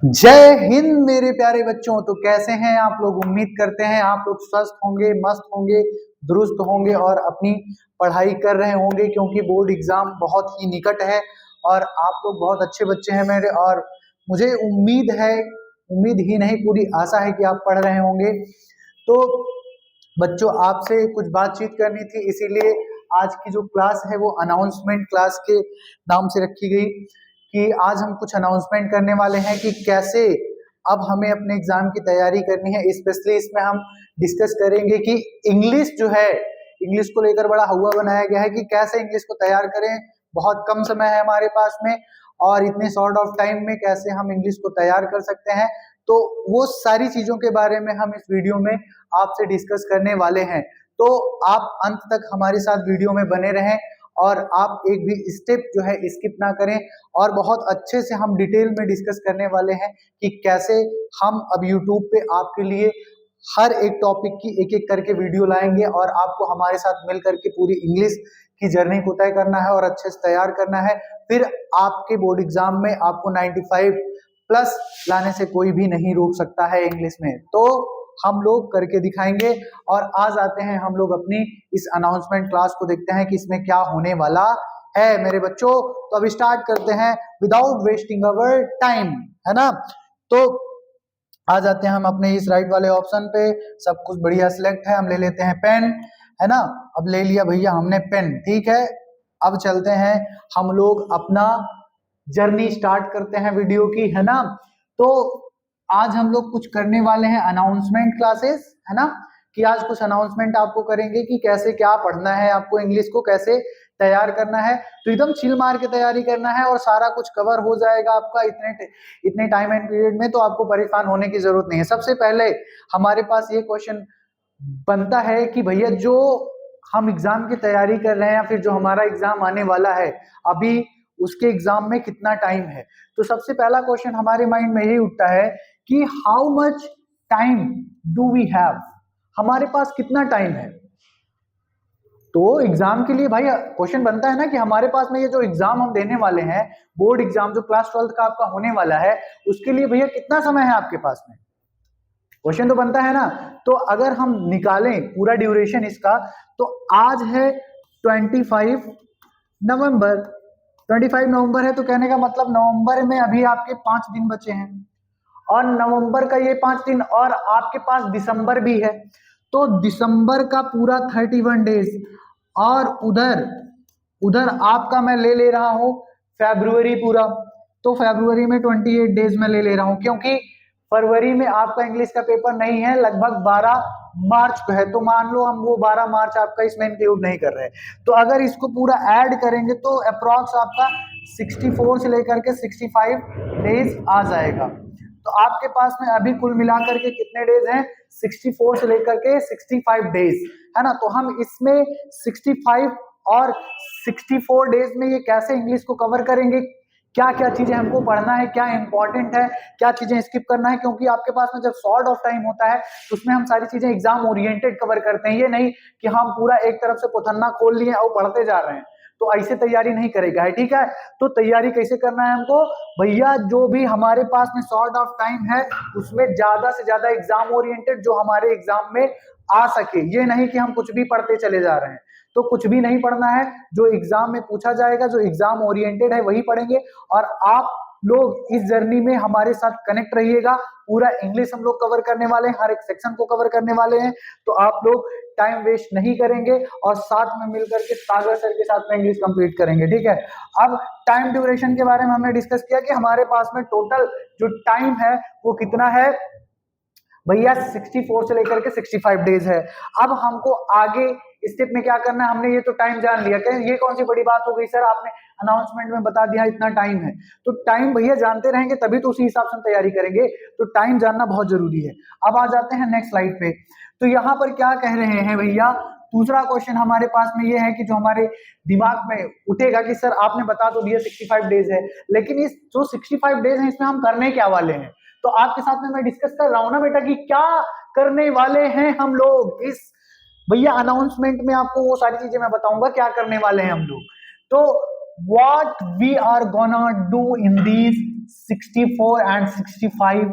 जय हिंद मेरे प्यारे बच्चों। तो कैसे हैं आप लोग? उम्मीद करते हैं आप लोग स्वस्थ होंगे, मस्त होंगे, दुरुस्त होंगे और अपनी पढ़ाई कर रहे होंगे, क्योंकि बोर्ड एग्जाम बहुत ही निकट है और आप लोग बहुत अच्छे बच्चे हैं मेरे। और मुझे उम्मीद है, उम्मीद ही नहीं पूरी आशा है कि आप पढ़ रहे होंगे। तो बच्चों, आपसे कुछ बातचीत करनी थी, इसीलिए आज की जो क्लास है वो अनाउंसमेंट क्लास के नाम से रखी गई कि आज हम कुछ अनाउंसमेंट करने वाले हैं कि कैसे अब हमें अपने एग्जाम की तैयारी करनी है। स्पेशली इसमें हम डिस्कस करेंगे कि इंग्लिश जो है, इंग्लिश को लेकर बड़ा हुआ बनाया गया है कि कैसे इंग्लिश को तैयार करें। बहुत कम समय है हमारे पास में और इतने शॉर्ट ऑफ टाइम में कैसे हम इंग्लिश को तैयार कर सकते हैं। तो वो सारी चीजों के बारे में हम इस वीडियो में आपसे डिस्कस करने वाले हैं। तो आप अंत तक हमारे साथ वीडियो में बने रहें और आप एक भी स्टेप जो है स्किप ना करें। और बहुत अच्छे से हम डिटेल में डिस्कस करने वाले हैं कि कैसे हम अब यूट्यूब पे आपके लिए हर एक टॉपिक की एक एक करके वीडियो लाएंगे और आपको हमारे साथ मिल करके पूरी इंग्लिश की जर्नी को तय करना है और अच्छे से तैयार करना है। फिर आपके बोर्ड एग्जाम में आपको 95 प्लस लाने से कोई भी नहीं रोक सकता है इंग्लिश में। तो हम लोग करके दिखाएंगे और आज आते हैं हम लोग अपनी इस अनाउंसमेंट क्लास को देखते हैं कि इसमें क्या होने वाला है मेरे बच्चों। तो अब स्टार्ट करते हैं विदाउट वेस्टिंग अवर टाइम, है ना। तो आ जाते हैं हम अपने इस राइट वाले ऑप्शन पे। सब कुछ बढ़िया सिलेक्ट है, हम ले लेते हैं पेन, है ना। अब ले लिया भैया हमने पेन, ठीक है। अब चलते हैं हम लोग अपना जर्नी स्टार्ट करते हैं वीडियो की, है ना। तो आज हम लोग कुछ करने वाले हैं अनाउंसमेंट क्लासेस, है ना, कि आज कुछ अनाउंसमेंट आपको करेंगे कि कैसे क्या पढ़ना है आपको, इंग्लिश को कैसे तैयार करना है। तो एकदम चिल मार के तैयारी करना है और सारा कुछ कवर हो जाएगा आपका इतने टाइम एंड पीरियड में। तो आपको परेशान होने की जरूरत नहीं है। सबसे पहले हमारे पास ये क्वेश्चन बनता है कि भैया जो हम एग्जाम की तैयारी कर रहे हैं या फिर जो हमारा एग्जाम आने वाला है अभी, उसके एग्जाम में कितना टाइम है। तो सबसे पहला क्वेश्चन हमारे माइंड में यही उठता है कि how much time do we have, हमारे पास कितना टाइम है। तो एग्जाम के लिए भाई क्वेश्चन बनता है ना कि हमारे पास में ये जो एग्जाम हम देने वाले हैं, बोर्ड एग्जाम जो क्लास 12 का आपका होने वाला है, उसके लिए भैया कितना समय है आपके पास में। क्वेश्चन तो बनता है ना। तो अगर हम निकालें पूरा ड्यूरेशन इसका, तो आज है 25 नवंबर, 25 नवंबर है। तो कहने का मतलब नवंबर में अभी आपके 5 दिन बचे हैं और नवंबर का ये 5 दिन और आपके पास दिसंबर भी है। तो दिसंबर का पूरा 31 डेज और उधर उधर आपका मैं ले रहा हूं फरवरी पूरा। तो फरवरी में 28 डेज में ले रहा हूं, क्योंकि फरवरी में आपका इंग्लिश का पेपर नहीं है, लगभग 12 मार्च को है। तो मान लो हम वो 12 मार्च आपका इसमें इंक्लूड नहीं कर रहे। तो अगर इसको पूरा ऐड करेंगे तो अप्रॉक्स आपका 64 से लेकर के 65 डेज आ जाएगा। तो आपके पास में अभी कुल मिलाकर के कितने डेज हैं? 64 से लेकर के 65 डेज, है ना। तो हम इसमें 65 और 64 डेज में ये कैसे इंग्लिश को कवर करेंगे, क्या क्या चीजें हमको पढ़ना है, क्या इंपॉर्टेंट है, क्या चीजें स्किप करना है। क्योंकि आपके पास में जब शॉर्ट ऑफ टाइम होता है तो उसमें हम सारी चीजें एग्जाम ओरिएंटेड कवर करते हैं। ये नहीं कि हम पूरा एक तरफ से पोथन्ना खोल लिए और पढ़ते जा रहे हैं। तो ऐसे तैयारी नहीं करेगा, है, ठीक है। तो तैयारी कैसे करना है हमको भैया, जो भी हमारे पास में शॉर्ट ऑफ टाइम है उसमें ज्यादा से ज्यादा एग्जाम ओरिएंटेड जो हमारे एग्जाम में आ सके। ये नहीं कि हम कुछ भी पढ़ते चले जा रहे हैं। तो कुछ भी नहीं पढ़ना है, जो एग्जाम में पूछा जाएगा, जो एग्जाम ओरिएंटेड है वही पढ़ेंगे। और आप लोग इस जर्नी में हमारे साथ कनेक्ट रहिएगा। पूरा इंग्लिश हम लोग कवर करने वाले हैं, हर एक सेक्शन को कवर करने वाले हैं। तो आप लोग टाइम वेस्ट नहीं करेंगे और साथ में मिलकर के सागर सर के साथ में इंग्लिश कंप्लीट करेंगे, ठीक है। अब टाइम ड्यूरेशन के बारे में हमने डिस्कस किया कि हमारे पास में टोटल जो टाइम है वो कितना है भैया, 64 से लेकर के 65 डेज है। अब हमको आगे स्टेप में क्या करना है, हमने ये तो टाइम जान लिया, ये कौन सी बड़ी बात हो गई सर, आपने अनाउंसमेंट में बता दिया इतना टाइम है। तो टाइम भैया जानते रहेंगे तभी तो उसी हिसाब से हम तैयारी करेंगे। तो टाइम जानना बहुत जरूरी है। अब आ जाते हैं नेक्स्ट स्लाइड पे। तो यहाँ पर क्या कह रहे हैं भैया, दूसरा क्वेश्चन हमारे पास में ये है कि जो हमारे दिमाग में उठेगा कि सर आपने बता तो दिया 65 डेज है, लेकिन इस जो 65 डेज है इसमें हम करने क्या वाले हैं। तो आपके साथ में मैं डिस्कस कर रहा हूं ना बेटा कि क्या करने वाले हैं हम लोग इस भैया अनाउंसमेंट में। आपको वो सारी चीजें मैं बताऊंगा क्या करने वाले हैं हम लोग। तो what we are gonna do in these 64 and 65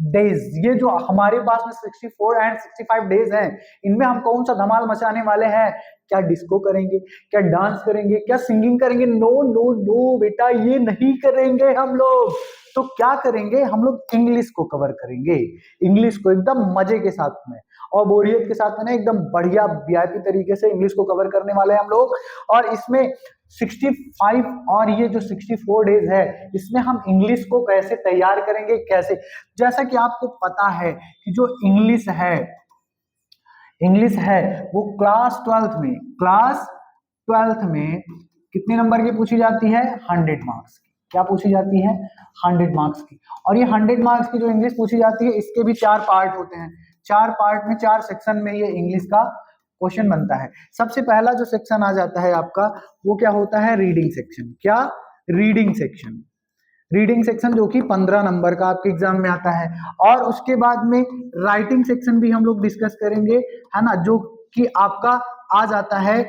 days. ये जो हमारे पास में 64 एंड 65 डेज हैं, इनमें हम कौन सा धमाल मचाने वाले हैं? क्या डिस्को करेंगे, क्या डांस करेंगे, क्या सिंगिंग करेंगे? नो नो नो बेटा, ये नहीं करेंगे हम लोग। तो क्या करेंगे हम लोग? इंग्लिश को कवर करेंगे, इंग्लिश को एकदम मजे के साथ में और बोरियत के साथ में ना, एकदम बढ़िया वीआईपी तरीके से इंग्लिश को कवर करने वाले हैं हम लोग। और इसमें 65 और ये जो 64 डेज है, इसमें हम इंग्लिश को कैसे तैयार करेंगे, कैसे? जैसा कि आपको पता है कि जो इंग्लिश है वो क्लास 12th में कितने नंबर की पूछी जाती है? 100 मार्क्स की। क्या पूछी जाती है? 100 मार्क्स की। और ये 100 मार्क्स की जो इंग्लिश पूछी जाती है, इसके भी 4 पार्ट होते हैं। 4 पार्ट में 4 सेक्शन में ये इंग्लिश का क्वेश्चन बनता है। सबसे पहला जो सेक्शन आ जाता है आपका, वो क्या होता है? Reading section. क्या? Reading section. रीडिंग सेक्शन जो कि 15 नंबर का आपके एग्जाम में आता है। और उसके बाद में राइटिंग सेक्शन भी हम लोग डिस्कस करेंगे, है ना, जो कि आपका आ जाता है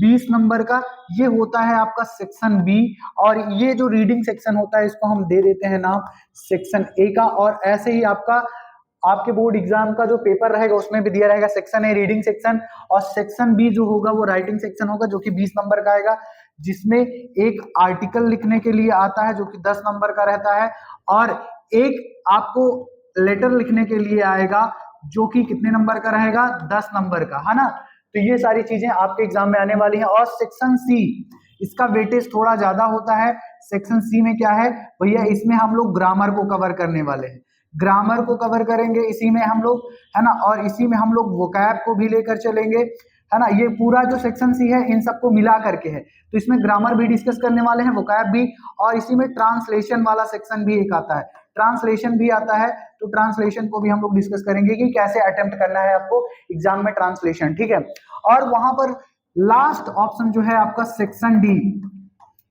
20 नंबर का। ये होता है आपका सेक्शन बी। और ये जो रीडिंग सेक्शन होता है, इसको हम दे देते हैं नाम सेक्शन ए का। और ऐसे ही आपके बोर्ड एग्जाम का जो पेपर रहेगा, उसमें भी दिया रहेगा सेक्शन ए रीडिंग सेक्शन, और सेक्शन बी जो होगा वो राइटिंग सेक्शन होगा, जो कि 20 नंबर का आएगा, जिसमें एक आर्टिकल लिखने के लिए आता है जो कि 10 नंबर का रहता है, और एक आपको लेटर लिखने के लिए आएगा जो कि कितने नंबर का रहेगा? 10 नंबर का, है ना। तो ये सारी चीजें आपके एग्जाम में आने वाली हैं। और सेक्शन सी, इसका वेटेज थोड़ा ज्यादा होता है। सेक्शन सी में क्या है भैया? इसमें हम लोग ग्रामर को कवर करने वाले हैं, ग्रामर को कवर करेंगे इसी में हम लोग, है ना। और इसी में हम लोग वोकैब को भी लेकर चलेंगे, है ना। ये पूरा जो सेक्शन सी है, इन सबको मिला करके है। तो इसमें ग्रामर भी डिस्कस करने वाले हैं, वोकैब भी, और इसी में ट्रांसलेशन वाला सेक्शन भी एक आता है, ट्रांसलेशन भी आता है। तो ट्रांसलेशन को भी हम लोग डिस्कस करेंगे कि कैसे अटेम्प्ट करना है आपको एग्जाम में ट्रांसलेशन, ठीक है। और वहां पर लास्ट ऑप्शन जो है आपका सेक्शन डी,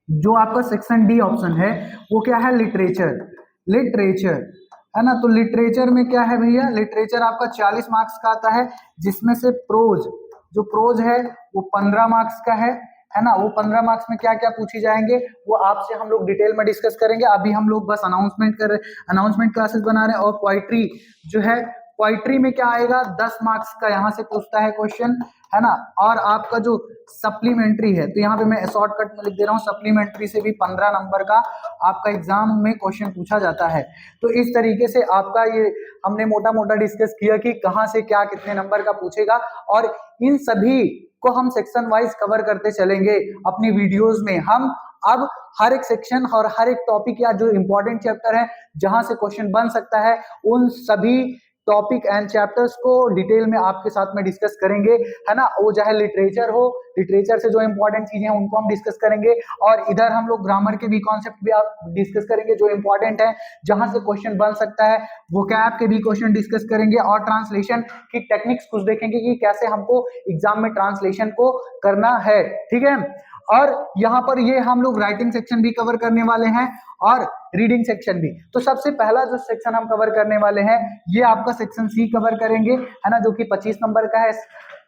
जो आपका सेक्शन डी ऑप्शन है, वो क्या है? लिटरेचर, है ना। तो लिटरेचर में क्या है भैया? लिटरेचर आपका 40 मार्क्स का आता है, जिसमें से प्रोज है वो 15 मार्क्स का है ना। वो 15 मार्क्स में क्या क्या पूछी जाएंगे वो आपसे हम लोग डिटेल में डिस्कस करेंगे। अभी हम लोग बस अनाउंसमेंट क्लासेस बना रहे हैं। और पोइट्री जो है, पोइट्री में क्या आएगा? 10 मार्क्स का यहाँ से पूछता है क्वेश्चन, है ना। और आपका जो सप्लीमेंट्री है, तो यहाँ पे मैं शॉर्टकट में लिख दे रहा हूँ, सप्लीमेंट्री से भी 15 नंबर का आपका एग्जाम में क्वेश्चन पूछा जाता है। तो इस तरीके से आपका ये हमने मोटा मोटा डिस्कस किया कि कहाँ से क्या कितने नंबर का पूछेगा, और इन सभी को हम सेक्शन वाइज कवर करते चलेंगे अपनी वीडियोस में। हम अब हर एक सेक्शन और हर एक टॉपिक या जो इंपॉर्टेंट चैप्टर है जहां से क्वेश्चन बन सकता है, उन सभी टॉपिक एंड चैप्टर्स को डिटेल में आपके साथ में डिस्कस करेंगे, है ना। वो चाहे लिटरेचर हो, लिटरेचर से जो इंपॉर्टेंट चीजें हैं उनको हम डिस्कस करेंगे, और इधर हम लोग ग्रामर के भी कॉन्सेप्ट भी आप डिस्कस करेंगे जो इंपॉर्टेंट है, जहां से क्वेश्चन बन सकता है। वोकैब के भी क्वेश्चन डिस्कस करेंगे, और ट्रांसलेशन की टेक्निक्स कुछ देखेंगे कि कैसे हमको एग्जाम में ट्रांसलेशन को करना है, ठीक है। और यहाँ पर ये हम लोग राइटिंग सेक्शन भी कवर करने वाले हैं, और रीडिंग सेक्शन भी। तो सबसे पहला जो सेक्शन हम कवर करने वाले हैं, ये आपका सेक्शन सी कवर करेंगे, है ना, जो कि 25 नंबर का है।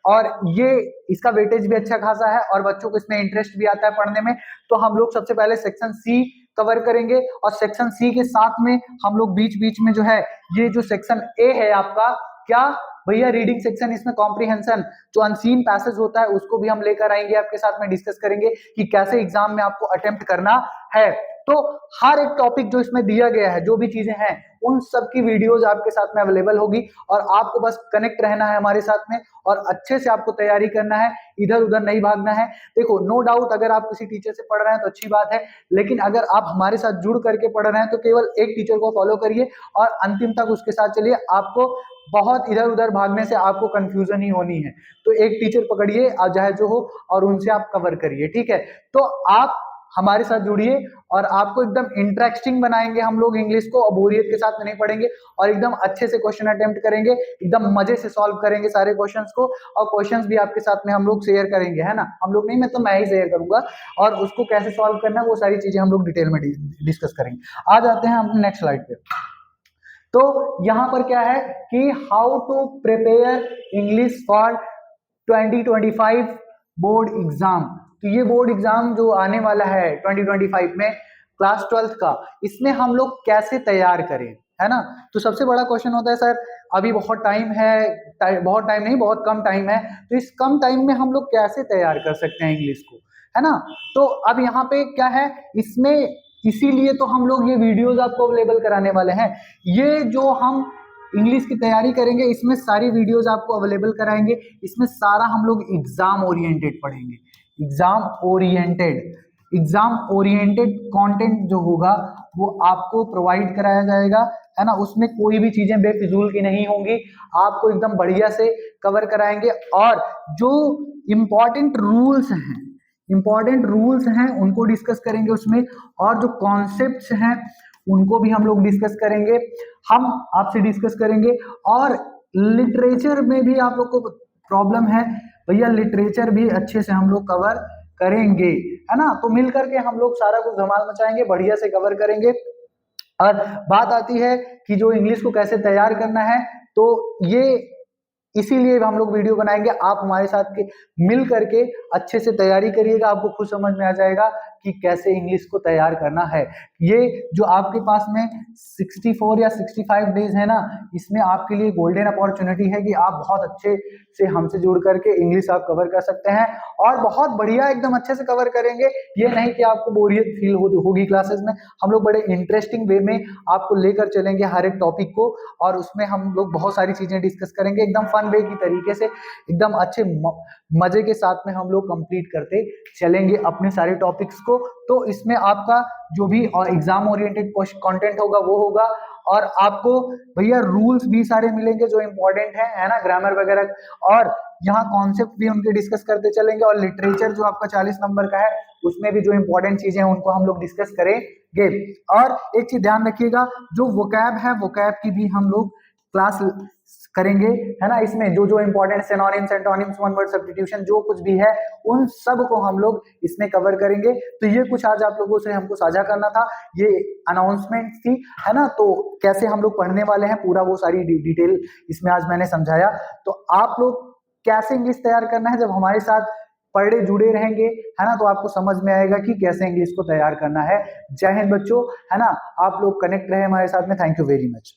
और ये इसका वेटेज भी अच्छा खासा है, और बच्चों को इसमें इंटरेस्ट भी आता है पढ़ने में। तो हम लोग सबसे पहले सेक्शन सी कवर करेंगे, और सेक्शन सी के साथ में हम लोग बीच बीच में जो है, ये जो सेक्शन ए है आपका, क्या भैया? Reading section. इसमें कॉम्प्रिहेंशन, जो अनसीन पैसेज होता है, उसको भी हम लेकर आएंगे, आपके साथ में डिस्कस करेंगे कि कैसे एग्जाम में आपको अटेम्प्ट करना है। तो हर एक टॉपिक जो इसमें दिया गया है, जो भी चीजें हैं, उन सब की वीडियोज आपके साथ में अवेलेबल होगी, और आपको बस कनेक्ट रहना है हमारे साथ में, और अच्छे से आपको तैयारी करना है, इधर उधर नहीं भागना है। देखो, नो डाउट अगर आप किसी टीचर से पढ़ रहे हैं तो अच्छी बात है, लेकिन अगर आप हमारे साथ जुड़ करके पढ़ रहे हैं तो केवल एक टीचर को फॉलो करिए और अंतिम तक उसके साथ चलिए। आपको बहुत इधर उधर भागने से आपको कंफ्यूजन ही होनी है। तो एक टीचर पकड़िए, चाहे जो हो, और उनसे आप कवर करिए, ठीक है। तो आप हमारे साथ जुड़िए, और आपको एकदम इंटरेस्टिंग बनाएंगे हम लोग इंग्लिश को, और बोरियत के साथ में नहीं पढ़ेंगे, और एकदम अच्छे से क्वेश्चन अटेम्प्ट करेंगे, एकदम मजे से सॉल्व करेंगे सारे क्वेश्चंस को, और क्वेश्चंस भी आपके साथ में हम लोग शेयर करेंगे, है ना। हम लोग नहीं, मैं तो मैं ही शेयर करूंगा, और उसको कैसे सॉल्व करना है वो सारी चीजें हम लोग डिटेल में डिस्कस करेंगे। आ जाते हैं हम नेक्स्ट स्लाइड पे। तो यहां पर क्या है कि how to prepare English for 2025 board exam. तो ये बोर्ड एग्जाम जो आने वाला है 2025 में क्लास 12th का, इसमें हम लोग कैसे तैयार करें, है ना। तो सबसे बड़ा क्वेश्चन होता है सर अभी बहुत टाइम है, बहुत टाइम नहीं, बहुत कम टाइम है, तो इस कम टाइम में हम लोग कैसे तैयार कर सकते हैं इंग्लिश को, है ना। तो अब यहाँ पे क्या है इसमें, इसीलिए तो हम लोग ये वीडियोस आपको अवेलेबल कराने वाले हैं। ये जो हम इंग्लिश की तैयारी करेंगे इसमें सारी वीडियोस आपको अवेलेबल कराएंगे, इसमें सारा हम लोग एग्जाम ओरिएंटेड पढ़ेंगे, एग्जाम ओरिएंटेड कंटेंट जो होगा वो आपको प्रोवाइड कराया जाएगा, है ना। उसमें कोई भी चीजें बेफिजूल की नहीं होंगी, आपको एकदम बढ़िया से कवर कराएंगे। और जो इंपॉर्टेंट रूल्स हैं उनको डिस्कस करेंगे उसमें, और जो कॉन्सेप्ट्स हैं उनको भी हम लोग डिस्कस करेंगे, हम आपसे डिस्कस करेंगे। और लिटरेचर में भी आप लोग को प्रॉब्लम है भैया, लिटरेचर भी अच्छे से हम लोग कवर करेंगे, है ना। तो मिल करके हम लोग सारा कुछ धमाल मचाएंगे, बढ़िया से कवर करेंगे। और बात आती है कि जो इंग्लिश को कैसे तैयार करना है, तो ये इसीलिए हम लोग वीडियो बनाएंगे, आप हमारे साथ के मिल करके अच्छे से तैयारी करिएगा, आपको खुद समझ में आ जाएगा कि कैसे इंग्लिश को तैयार करना है। ये जो आपके पास में 64 या 65 डेज है ना, इसमें आपके लिए गोल्डन अपॉर्चुनिटी है कि आप बहुत अच्छे से हमसे जुड़ करके इंग्लिश आप कवर कर सकते हैं, और बहुत बढ़िया एकदम अच्छे से कवर करेंगे। ये नहीं कि आपको बोरियत फील होगी क्लासेस में, हम लोग बड़े इंटरेस्टिंग वे में आपको लेकर चलेंगे हर एक टॉपिक को, और उसमें हम लोग बहुत सारी चीजें डिस्कस करेंगे एकदम फन वे की तरीके से, एकदम अच्छे मजे के साथ में हम लोग कंप्लीट करते चलेंगे अपने सारे टॉपिक्स को। तो इसमें आपका जो भी एग्जाम ओरिएंटेड कंटेंट होगा वो होगा, और आपको भैया रूल्स भी सारे मिलेंगे जो इंपॉर्टेंट है ना, ग्रामर वगैरह, और यहाँ कॉन्सेप्ट भी उनके डिस्कस करते चलेंगे। और लिटरेचर जो आपका 40 नंबर का है उसमें भी जो इंपॉर्टेंट चीजें हैं उनको हम लोग डिस्कस करेंगे। और एक चीज ध्यान रखिएगा, जो वोकैब है वोकैब की भी हम लोग क्लास करेंगे, है ना। इसमें जो जो important synonyms, antonyms, one word substitution जो कुछ भी है उन सब को हम लोग इसमें कवर करेंगे। तो ये कुछ आज आप लोगों से हमको साझा करना था, ये अनाउंसमेंट थी, है ना। तो कैसे हम लोग पढ़ने वाले हैं पूरा वो सारी डिटेल इसमें आज मैंने समझाया। तो आप लोग कैसे इंग्लिश तैयार करना है, जब हमारे साथ पर डे जुड़े रहेंगे, है ना, तो आपको समझ में आएगा कि कैसे इंग्लिश को तैयार करना है। जय हिंद बच्चों, है ना। आप लोग कनेक्ट रहे हमारे साथ में। Thank you very much.